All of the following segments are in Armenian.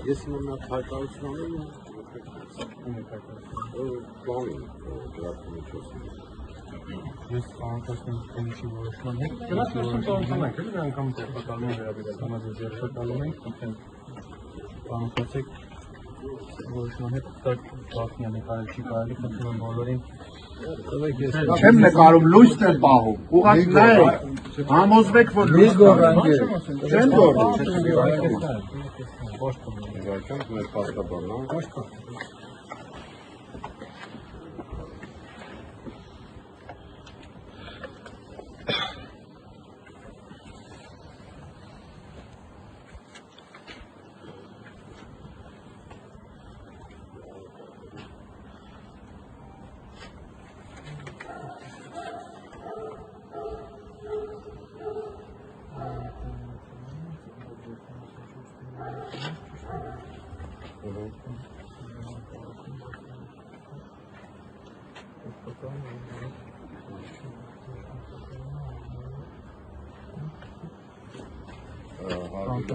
Ես մնա հայտարարություն անեմ Ես կանոնացնում քննիչի որոշման հետ գնացություն կանոնացանք էլի մի անգամ տեղակալման վերաբերյալ համաձայնեցնում ենք կանոնացեք որոշման հետ դա բախնյանի կարելի չի կարելի խնդրում եմ բոլորին Չեմ նկարում լույսն եմ պահում ուղղակի նայեք համոզվեք որ լույս գոռանք չեմ գոռում մեր պաստաբանն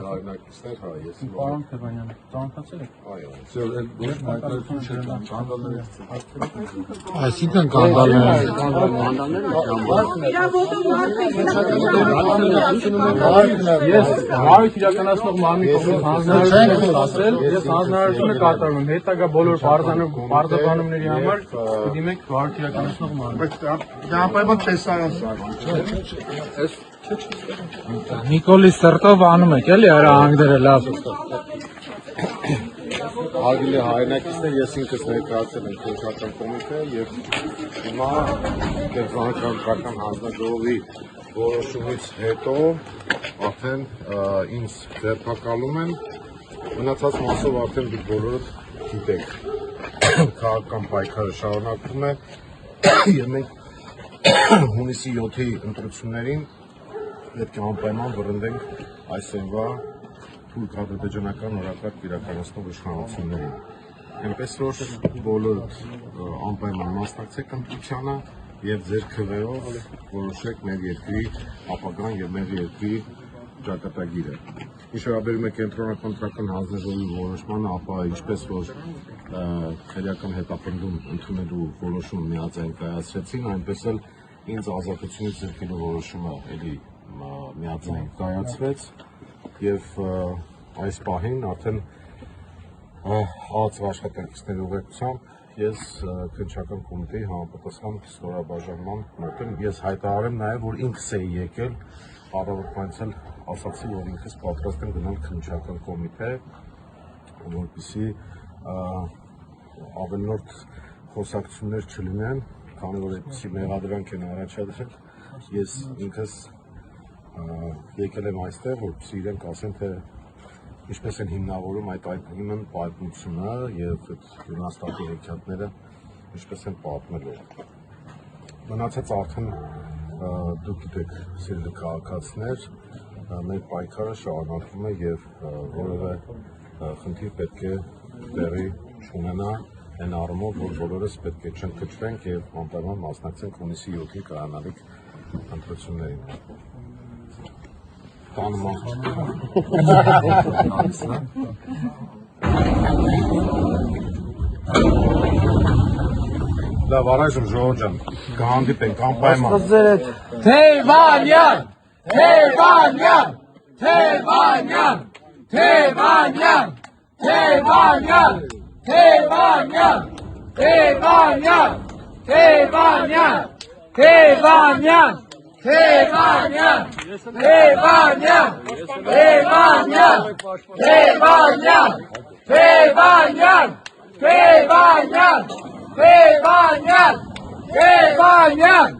Հայրենակիցներ, հա, ես Պարոն Թևանյան, ծանոթացել եք։ Այո, այսինքն կանդալներ Ես հարույթ իրականացնող մարմնի կողմից հանձնարարություն եմ ասել, ես հանձնարարությունը կատարում եմ, հետագա բոլոր պարզաբանումների համար կդիմեք հարույթ իրականացնող մարմին։ Դապայման տեսարան Նիկոլի սրտով անում եք էլի արա հանգդերը լավ Հարգելի հայրենակիցներ, ես ինքս ներկայացել եմ քննչական կոմիտե եւ հիմա Կենտրոնական հանձնաժողովի որոշումից հետո արդեն ինձ ձեռնարկալում են մնացած մասով արդեն դուք բոլորդ գիտեք քաղաքական պայքարը շարունակվում է եւ մենք հունիսի 7-ի ընտրություններին պետք է անպայման վռնդենք այսօրվա թույլ ադրբեջանական օրակարգ իրականացնող իշխանություններին։ Այնպես որ բոլորդ անպայման մասնակցեք ընտրությանը եւ ձեր քվեով որոշեք մեր երկրի ապագան եւ մեր երկրի ճակատագիրը։ Ինչ վերաբերում է կենտրոնական հանձնաժողովի որոշմանը, ապա ինչպես որ քրեական հետապնդում ընդունելու որոշում միաձայն կայացրեցին, այնպես էլ ինձ ազատությունից զրկելու որոշումը էլի միաձայն կայացվեց եւ այս պահին արդեն ԱԱՑ աշխատակիցների ուղեկցությամբ ես քննչական կոմիտեի համապատասխան ստորաբաժանման մոտ եմ ես հայտարարեմ նաեւ որ ինքս էի եկել առավոտվանից էլ ասացի որ ինքս պատրաստ եմ գնալ քննչական կոմիտե որպեսզի ավելորդ խոսակցություններ չլինեն քանի որ այդպիսի մեղադրանք են առաջադրել ես ինքս եկել եմ այստեղ որպեսզի իրենք ասեն թե ինչպես են հիմնավորում այդ այգին պատմությունը եւ այդ հունաստատի հեքիաթները ինչպես են պատմելու մնացած արդեն դուք գիտեք սիրելի քաղաքացիներ մեր պայքարը շարունակվում է եւ որևէ խնդիր պետք է տեղի չունենա այն առումով որ բոլորս պետք է չընկճվենք եւ անպայման մասնակցենք հունիսի 7-ի կայանալիք ընտրություններին Լավ, առայժմ ժողովուրդ ջան, կհանդիպենք անպայման։ Թևանյան Թևանյան Թևանյան Թևանյան Թևանյան Թևանյան Թևանյան Թևանյան Թևանյան Թևանյան Թևանյան Թևանյան Թևանյան Թևանյան Թևանյան Թևանյան Թևանյան